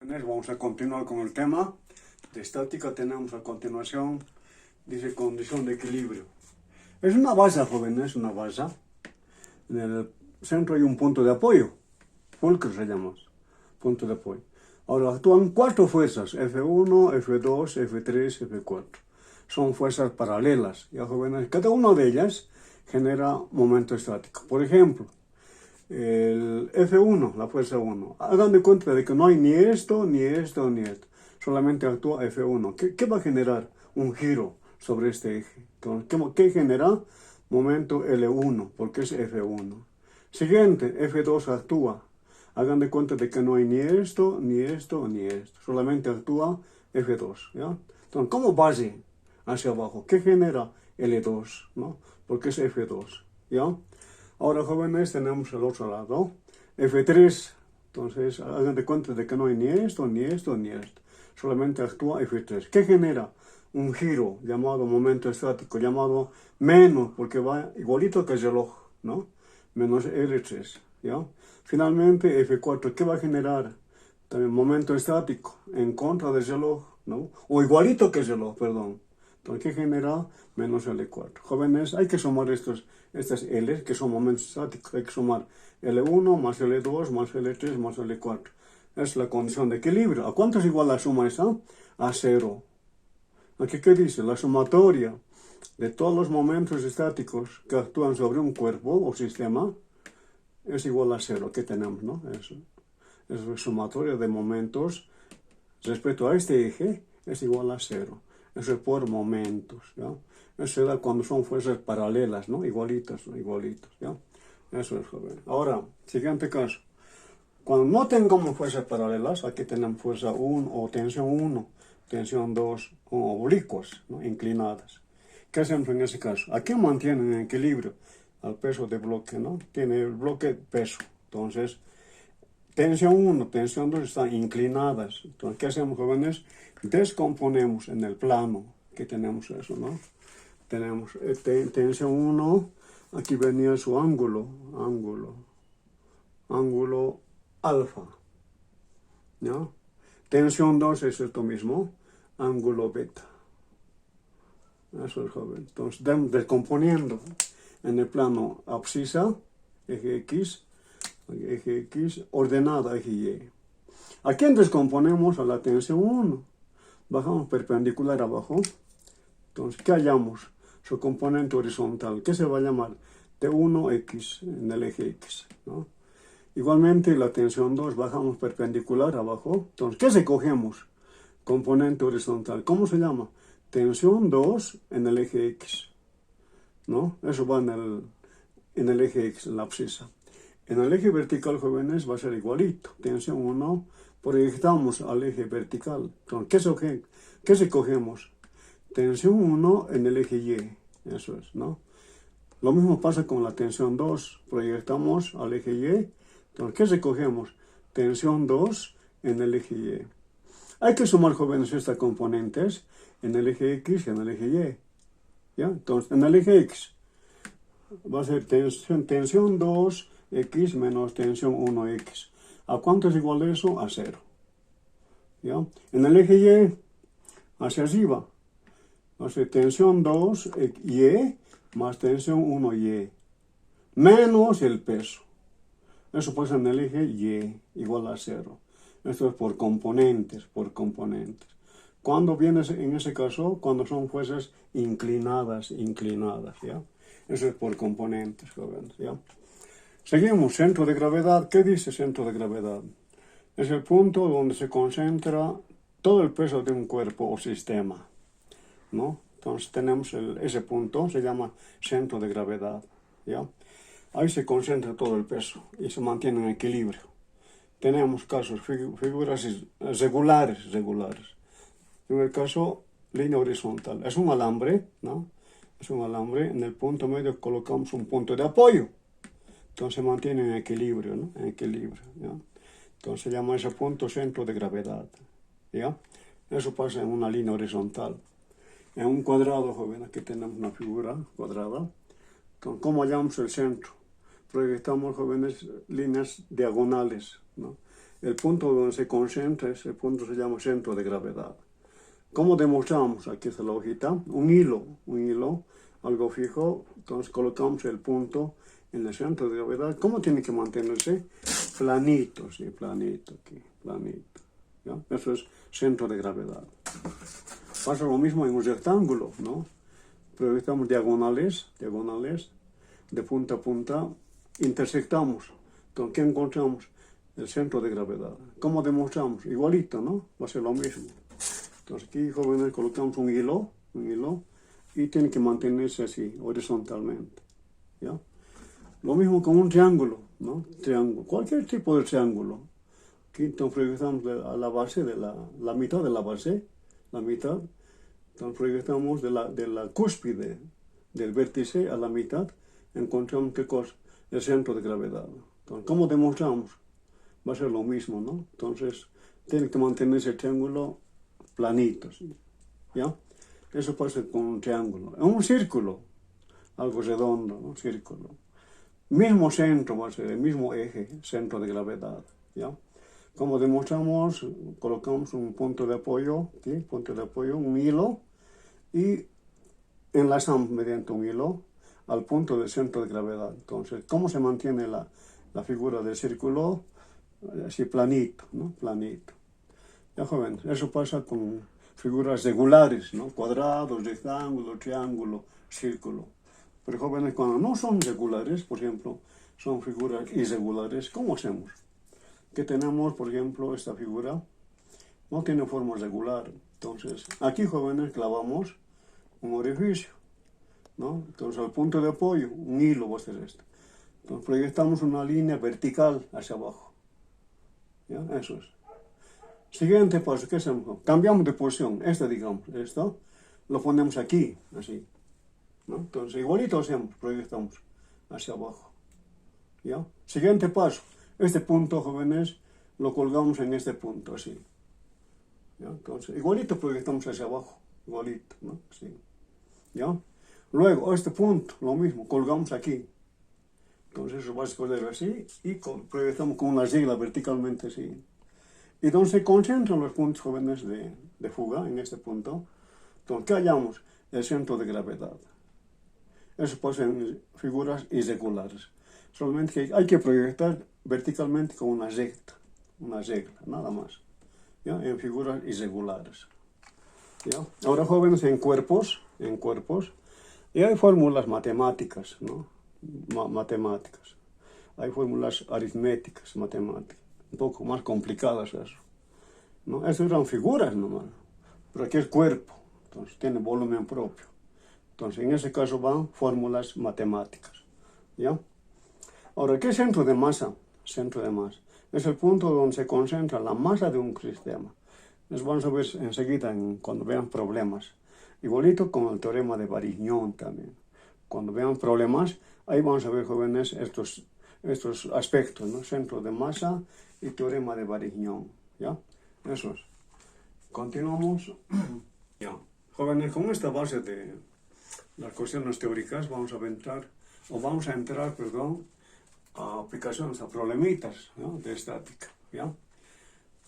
Vamos a continuar con el tema de estática. Tenemos a continuación, dice condición de equilibrio. Es una base, jóvenes, una base. En el centro hay un punto de apoyo, fulcro se llama, punto de apoyo. Ahora actúan cuatro fuerzas, F1, F2, F3, F4. Son fuerzas paralelas, ya jóvenes, cada una de ellas genera momento estático. Por ejemplo, el F1, la fuerza 1. Hagan de cuenta de que no hay ni esto, ni esto, ni esto. Solamente actúa F1. ¿Qué va a generar? Un giro sobre este eje. Entonces, ¿qué genera? Momento L1, porque es F1. Siguiente, F2 actúa. Hagan de cuenta de que no hay ni esto, ni esto, ni esto. Solamente actúa F2, ¿ya? Entonces, como base hacia abajo, ¿qué genera L2? ¿No? Porque es F2, ¿ya? Ahora, jóvenes, tenemos el otro lado, F3. Entonces, hagan de cuenta de que no hay ni esto, ni esto, ni esto. Solamente actúa F3. ¿Qué genera? Un giro llamado momento estático, llamado menos, porque va igualito que el reloj, ¿no? Menos L3, ¿ya? Finalmente, F4, ¿qué va a generar? También momento estático, en contra del reloj, ¿no? O igualito que el reloj, perdón. Entonces, ¿qué genera? Menos L4. Jóvenes, hay que sumar estas L, que son momentos estáticos. Hay que sumar L1 más L2 más L3 más L4. Es la condición de equilibrio. ¿A cuánto es igual la suma esa? A 0. Aquí, ¿qué dice? La sumatoria de todos los momentos estáticos que actúan sobre un cuerpo o sistema es igual a 0. ¿Qué tenemos, no? Eso. Es la sumatoria de momentos respecto a este eje es igual a 0. Eso es por momentos, ¿ya? Eso se da cuando son fuerzas paralelas, ¿no? Igualitas, ¿no? Igualitos, ¿ya? Eso es, joven. Ahora, siguiente caso. Cuando no tengamos fuerzas paralelas, aquí tenemos fuerza 1 o tensión 1, tensión 2, o oblicuas, ¿no? Inclinadas. ¿Qué hacemos en ese caso? Aquí mantienen en equilibrio al peso de bloque, ¿no? Tiene el bloque peso. Entonces, tensión 1, tensión 2 están inclinadas. Entonces, ¿qué hacemos, jóvenes? Descomponemos en el plano que tenemos eso, ¿no? Tenemos tensión 1, aquí venía su ángulo alfa, ¿no? Tensión 2 es esto mismo, ángulo beta. Eso es, joven. Entonces, descomponiendo en el plano abscisa, eje X, ordenada eje Y. Aquí descomponemos a la tensión 1. Bajamos perpendicular abajo. Entonces, ¿qué hallamos? Su componente horizontal, ¿qué se va a llamar? T1X en el eje X, ¿no? Igualmente, la tensión 2, bajamos perpendicular abajo. Entonces, ¿qué se cogemos? Componente horizontal. ¿Cómo se llama? Tensión 2 en el eje X, ¿no? Eso va en el eje X, en la abscisa. En el eje vertical, jóvenes, va a ser igualito. Tensión 1, proyectamos al eje vertical. Entonces, ¿qué se cogemos? Tensión 1 en el eje Y. Eso es, ¿no? Lo mismo pasa con la tensión 2. Proyectamos al eje Y. Entonces, ¿qué se cogemos? Tensión 2 en el eje Y. Hay que sumar, jóvenes, estas componentes en el eje X y en el eje Y. ¿Ya? Entonces, en el eje X va a ser tensión 2X menos tensión 1X. ¿A cuánto es igual eso? A 0. ¿Ya? En el eje Y, hacia arriba, va a ser tensión 2Y más tensión 1Y, menos el peso. Eso pasa en el eje Y, igual a 0. Esto es por componentes. ¿Cuándo viene en ese caso? Cuando son fuerzas inclinadas, ¿ya? Eso es por componentes, jóvenes, ¿ya? Seguimos, centro de gravedad. ¿Qué dice centro de gravedad? Es el punto donde se concentra todo el peso de un cuerpo o sistema, ¿no? Entonces tenemos ese punto, se llama centro de gravedad, ¿ya? Ahí se concentra todo el peso y se mantiene en equilibrio. Tenemos casos, figuras regulares. En el caso, línea horizontal. Es un alambre, ¿no? Es un alambre. En el punto medio colocamos un punto de apoyo. Entonces se mantiene en equilibrio, ¿no? En equilibrio, ¿ya? Entonces se llama ese punto centro de gravedad, ¿ya? Eso pasa en una línea horizontal. En un cuadrado, joven, aquí tenemos una figura cuadrada. Entonces, ¿cómo hallamos el centro? Proyectamos, jóvenes, líneas diagonales, ¿no? el punto donde se concentra, ese punto se llama centro de gravedad. ¿Cómo demostramos? Aquí está la hojita, un hilo, algo fijo, entonces colocamos el punto en el centro de gravedad. ¿Cómo tiene que mantenerse? Planito, sí, planito aquí, planito. ¿Ya? Eso es centro de gravedad. Pasa lo mismo en un rectángulo, ¿no? Proyectamos diagonales, de punta a punta, intersectamos. Entonces, ¿qué encontramos? El centro de gravedad. ¿Cómo demostramos? Igualito, ¿no? Va a ser lo mismo. Entonces, aquí, jóvenes, colocamos un hilo, y tiene que mantenerse así, horizontalmente, ¿ya? Lo mismo con un triángulo, ¿no? Triángulo, cualquier tipo de triángulo. Aquí, entonces, proyectamos a la base, la mitad de la base, la mitad. Entonces, proyectamos de la cúspide del vértice a la mitad, encontramos, ¿qué cosa? El centro de gravedad. Entonces, ¿cómo demostramos? Va a ser lo mismo, ¿no? Entonces, tiene que mantenerse el triángulo planito, ¿sí? ¿Ya? Eso pasa con un triángulo. En un círculo, algo redondo, ¿no? Círculo. Mismo centro va a ser, el mismo eje, centro de gravedad, ¿ya? Como demostramos, colocamos un punto de apoyo, ¿sí? Punto de apoyo, un hilo, y enlazamos mediante un hilo al punto del centro de gravedad. Entonces, ¿cómo se mantiene la figura del círculo? Así planito, ¿no? Planito. Ya, jóvenes, eso pasa con figuras regulares, ¿no? Cuadrados, rectángulo, triángulo, círculo. Pero, jóvenes, cuando no son regulares, por ejemplo, son figuras irregulares, ¿cómo hacemos? Que tenemos, por ejemplo, esta figura, no tiene forma regular. Entonces, aquí, jóvenes, clavamos un orificio, ¿no? Entonces, al punto de apoyo, un hilo va a ser este. Entonces, proyectamos una línea vertical hacia abajo. ¿Ya? Eso es. Siguiente paso, ¿qué hacemos? Cambiamos de posición. Digamos, esto lo ponemos aquí, así, ¿no? Entonces, igualito hacemos, proyectamos hacia abajo. ¿Ya? Siguiente paso. Este punto, jóvenes, lo colgamos en este punto, así. ¿Ya? Entonces, igualito proyectamos hacia abajo, igualito, ¿no? Así. ¿Ya? Luego, este punto, lo mismo, colgamos aquí. Entonces, eso va a escoger así y proyectamos con una regla verticalmente así. Y donde se concentran los puntos, jóvenes, de fuga, en este punto, entonces, ¿qué hallamos? El centro de gravedad. Eso pasa en figuras irregulares. Solamente que hay que proyectar verticalmente con una regla, nada más. ¿Ya? En figuras irregulares. ¿Ya? Ahora, jóvenes, en cuerpos, y hay fórmulas matemáticas, ¿no? Matemáticas. Hay fórmulas aritméticas, matemáticas. Un poco más complicadas eso, ¿no? Esas eran figuras nomás, pero aquí es cuerpo, entonces tiene volumen propio. Entonces, en ese caso van fórmulas matemáticas, ¿ya? Ahora, ¿qué es centro de masa? Centro de masa es el punto donde se concentra la masa de un sistema. Les vamos a ver enseguida cuando vean problemas. Igualito con el teorema de Varignon también. Cuando vean problemas, ahí vamos a ver, jóvenes, estos aspectos, ¿no? Centro de masa y teorema de Varignon, ¿ya? Eso es. Continuamos. Ya. Jóvenes, con esta base de las cuestiones teóricas vamos a entrar, a aplicaciones, a problemitas, ¿no? De estática, ¿ya?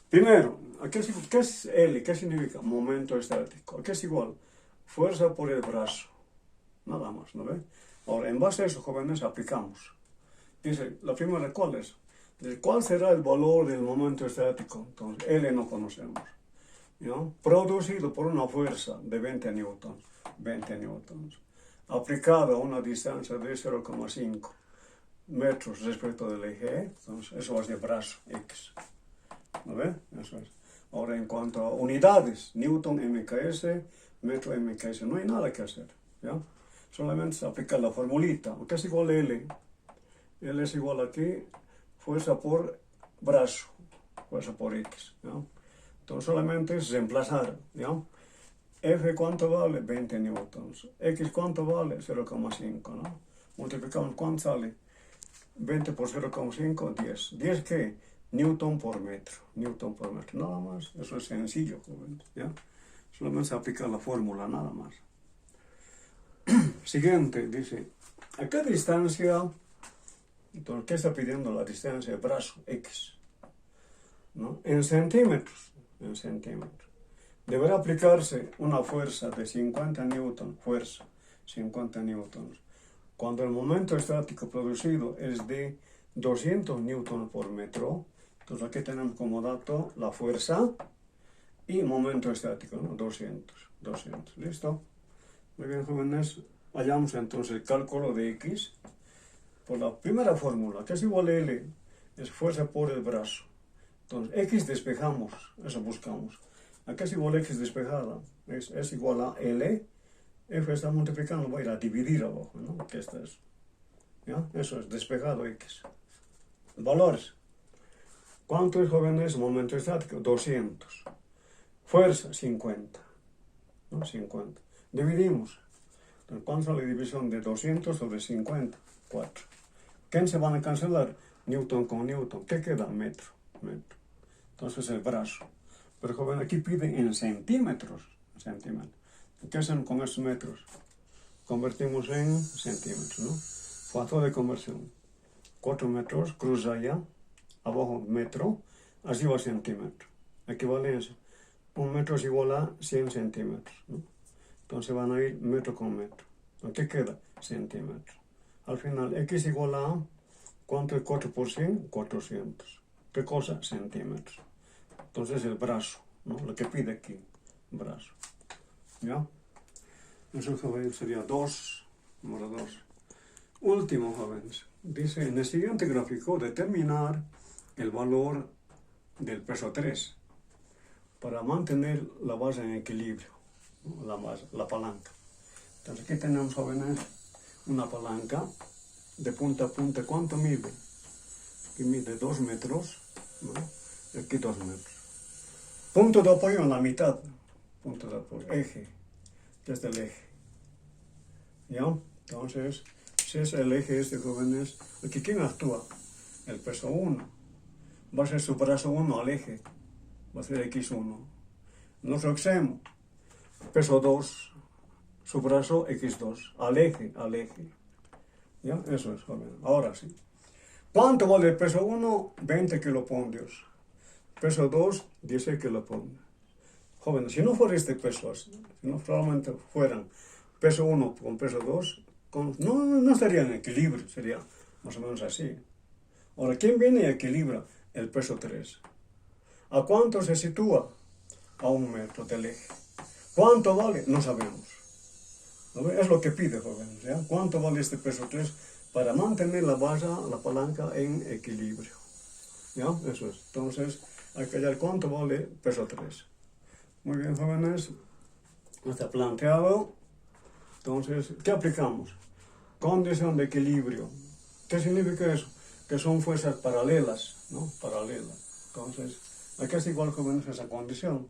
Primero, ¿qué es L? ¿Qué significa? Momento estático. ¿Qué es igual? Fuerza por el brazo. Nada más, ¿no ve? Ahora, en base a eso, jóvenes, aplicamos. Dice, la primera, ¿cuál es? Dice, ¿cuál será el valor del momento estático? Entonces, L no conocemos, ¿no? Producido por una fuerza de 20 newtons, aplicada a una distancia de 0,5 metros respecto del eje, entonces eso es de brazo X, ¿no ve? Eso es. Ahora, en cuanto a unidades, newton MKS, metro MKS, no hay nada que hacer, ¿ya? Solamente se aplica la formulita, ¿qué es igual a L? L es igual aquí, fuerza por brazo, fuerza por X, ¿no? Entonces solamente es reemplazar, ¿no? F, ¿cuánto vale? 20 newtons. X, ¿cuánto vale? 0,5, ¿no? Multiplicamos, ¿cuánto sale? 20 por 0,5, 10. ¿10 qué? Newton por metro, nada más. Eso es sencillo, jóvenes, ¿ya? Solamente se aplica la fórmula, nada más. Siguiente, dice, ¿a qué distancia? Entonces, ¿qué está pidiendo la distancia de brazo? X. ¿no? En centímetros, en centímetros. Deberá aplicarse una fuerza de 50 newton, fuerza, 50 newtons, cuando el momento estático producido es de 200 newtons por metro. Entonces aquí tenemos como dato la fuerza y momento estático, ¿no? 200, ¿listo? Muy bien, jóvenes, hallamos entonces el cálculo de X por la primera fórmula, que es igual a L, es fuerza por el brazo. Entonces, X despejamos, eso buscamos. Acá es igual a X despejada, es igual a L, F está multiplicando, va a ir a dividir abajo, ¿no? Que esto es, ¿ya? Eso es despejado X. Valores. ¿Cuánto es, jóvenes? Momento estático, 200. Fuerza, 50. ¿No? 50. Dividimos. Entonces, ¿cuánto es la división de 200 sobre 50? 4. ¿Quién se van a cancelar? Newton con Newton. ¿Qué queda? Metro. Entonces el brazo. Pero, joven, aquí piden en centímetros. ¿Qué hacen con estos metros? Convertimos en centímetros, ¿no? Factor de conversión. 4 metros, cruza allá, abajo metro, arriba centímetro. Equivalencia. 1 metro es igual a 100 centímetros, ¿no? Entonces van a ir metro con metro. ¿Qué queda? Centímetros. Al final, X igual a, ¿cuánto es 4 por 100? 400. ¿Qué cosa? Centímetros. Entonces el brazo, ¿no? Lo que pide aquí, brazo. ¿Ya? Eso, jóvenes, sería 2, número 2. Último, jóvenes. Dice, en el siguiente gráfico, determinar el valor del peso 3 para mantener la base en equilibrio, ¿no? La palanca. Entonces aquí tenemos, jóvenes, una palanca de punta a punta. ¿Cuánto mide? Aquí mide 2 metros, ¿no? Y aquí 2 metros. Punto de apoyo en la mitad. Punto de apoyo. Eje. Este es el eje. ¿Ya? Entonces, si es el eje este, jóvenes, aquí ¿quién actúa? El peso 1. Va a ser su brazo 1 al eje. Va a ser X1. Nuestro extremo. Peso 2. Su brazo X2. Al eje. ¿Ya? Eso es, jóvenes. Ahora sí. ¿Cuánto vale el peso 1? 20 kilopondrios. Peso 2, 10 kilopondrios. Jóvenes, si no fuera este peso, si no solamente fueran peso 1 con peso 2, no estaría en equilibrio, sería más o menos así. Ahora, ¿quién viene y equilibra el peso 3? ¿A cuánto se sitúa? A 1 metro del eje. ¿Cuánto vale? No sabemos. ¿No? Es lo que pide, jóvenes, ¿ya? ¿Cuánto vale este peso 3 para mantener la base, la palanca en equilibrio? ¿Ya? Eso es. Entonces, hay que hallar cuánto vale peso 3. Muy bien, jóvenes. Está planteado. Entonces, ¿qué aplicamos? Condición de equilibrio. ¿Qué significa eso? Que son fuerzas paralelas, ¿no? Paralelas. Entonces, aquí es igual, jóvenes, esa condición.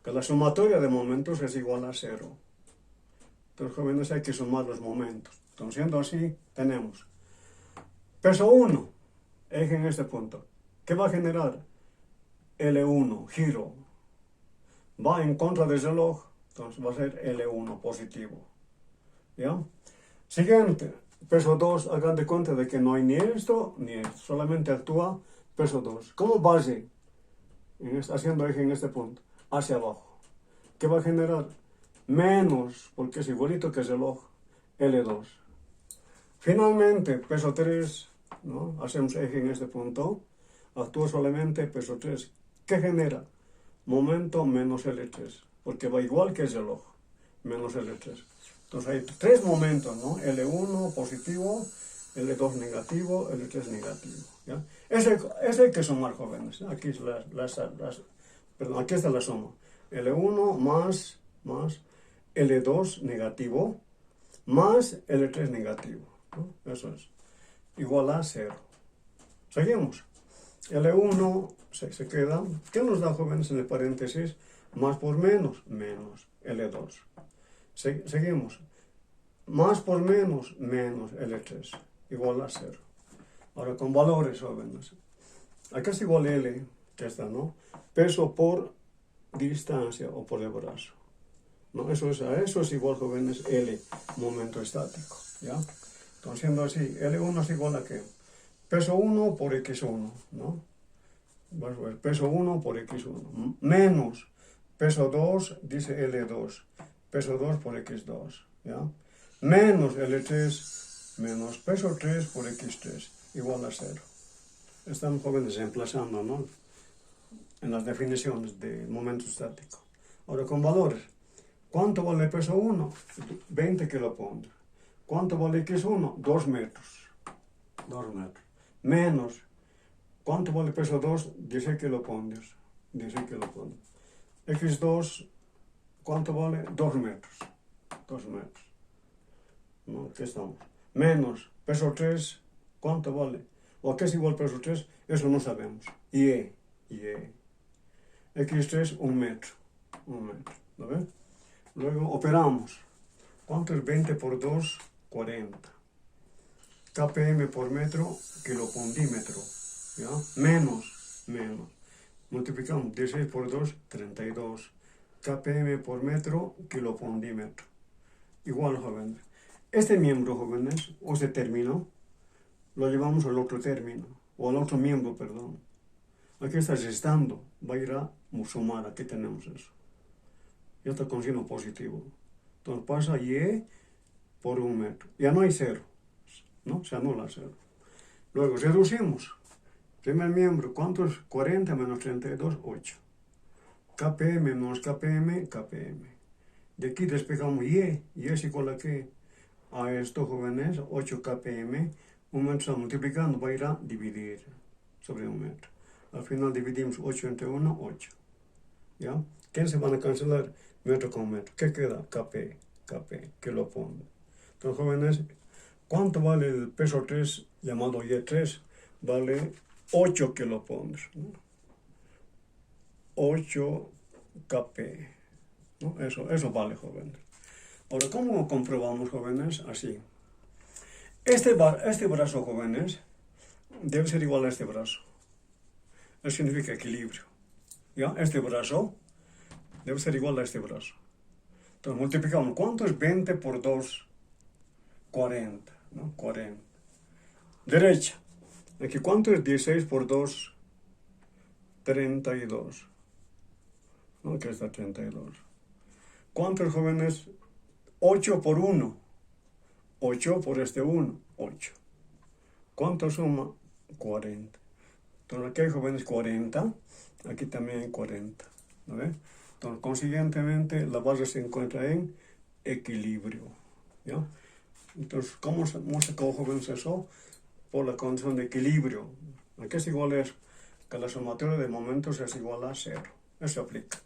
Que la sumatoria de momentos es igual a 0. Entonces, jóvenes, hay que sumar los momentos. Entonces, siendo así, tenemos peso 1, eje en este punto. ¿Qué va a generar? L1, giro. Va en contra del reloj, entonces va a ser L1 positivo. ¿Ya? Siguiente, peso 2, hagan de cuenta de que no hay ni esto ni esto, solamente actúa peso 2. Como base, haciendo eje en este punto, hacia abajo. ¿Qué va a generar? Menos, porque es igualito que el reloj, L2. Finalmente, peso 3, ¿no? Hacemos eje en este punto, actúa solamente peso 3. ¿Qué genera? Momento menos L3, porque va igual que el reloj, menos L3. Entonces hay 3 momentos, ¿no? L1 positivo, L2 negativo, L3 negativo. ¿Ya? Ese hay que sumar, jóvenes. Aquí, aquí está la suma. L1 más L2 negativo, más L3 negativo, ¿no? Eso es. Igual a 0. Seguimos. L1 se queda. ¿Qué nos da, jóvenes, en el paréntesis? Más por menos, L2. Seguimos. Más por menos L3. Igual a 0. Ahora con valores, jóvenes. Acá es igual a L, que está, ¿no? Peso por distancia o por el brazo. ¿No? Eso es igual, jóvenes, L, momento estático. ¿Ya? Entonces, siendo así, L1 es igual a ¿qué? Peso 1 por X1, ¿no? Pues peso 1 por x1, menos peso 2, dice L2, peso 2 por x2, ¿ya? Menos L3, menos peso 3 por x3, igual a 0. Estamos, jóvenes, emplazando, ¿no?, en las definiciones de momento estático. Ahora, con valores. ¿Cuánto vale peso 1? 20 kilopondrios. ¿Cuánto vale x1? 2 metros. 2 metros. Menos, ¿cuánto vale peso 2? 16 kilopondrios. 16 kilopondrios. x2, ¿cuánto vale? 2 metros. 2 metros. ¿No? Aquí estamos. Menos, peso 3, ¿cuánto vale? ¿O qué es igual peso 3? Eso no sabemos. Y x3, 1 metro. 1 metro. ¿Lo ves? Luego operamos. ¿Cuánto es 20 por 2? 40. kpm por metro, kilopondímetro. ¿Ya? Menos. Multiplicamos 16 por 2, 32. kpm por metro, kilopondímetro. Igual, jóvenes. Este miembro, jóvenes, o este término, lo llevamos al otro término, o al otro miembro, perdón. Aquí está restando, va a ir a sumar, aquí tenemos eso. Ya está con signo positivo. Entonces pasa y por 1 metro. Ya no hay 0, ¿no? Se anula 0. Luego reducimos. Primer miembro, ¿cuánto es? 40 menos 32, 8. kpm menos kpm. De aquí despejamos y es igual a qué? A esto, jóvenes, 8 kpm. 1 metro está multiplicando, va a ir a dividir sobre 1 metro. Al final dividimos 8 entre 1, 8. ¿Ya? ¿Quién se van a cancelar? Metro con metro. ¿Qué queda? kp, que lo pongo. Entonces, jóvenes, ¿cuánto vale el peso 3 llamado Y3? Vale 8 kilopondrios, ¿no? 8 kp, ¿no? Eso vale, jóvenes. Ahora, ¿cómo comprobamos, jóvenes? Así. Este brazo, jóvenes, debe ser igual a este brazo. Eso significa equilibrio. ¿Ya? Este brazo debe ser igual a este brazo. Entonces multiplicamos. ¿Cuánto es 20 por 2? 40. ¿No? 40. Derecha. Aquí, ¿cuánto es 16 por 2? 32. ¿No? Aquí está 32. ¿Cuántos, jóvenes? 8 por 1. 8 por este 1. 8. ¿Cuánto suma? 40. Entonces aquí hay, jóvenes, 40. Aquí también hay 40. ¿No ven? Entonces, consiguientemente, la base se encuentra en equilibrio. ¿Ya? Entonces, ¿cómo sacó, jóvenes, eso? Por la condición de equilibrio. Aquí es igual a eso, que la sumatoria de momentos es igual a 0. Eso aplica.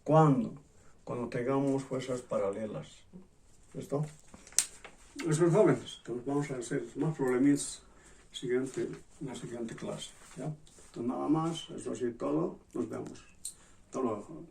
¿Cuándo? Cuando tengamos fuerzas paralelas. ¿Listo? Eso es, jóvenes. Entonces vamos a hacer más problemitas en la siguiente clase. ¿Ya? Entonces nada más, eso así todo. Nos vemos. Hasta luego.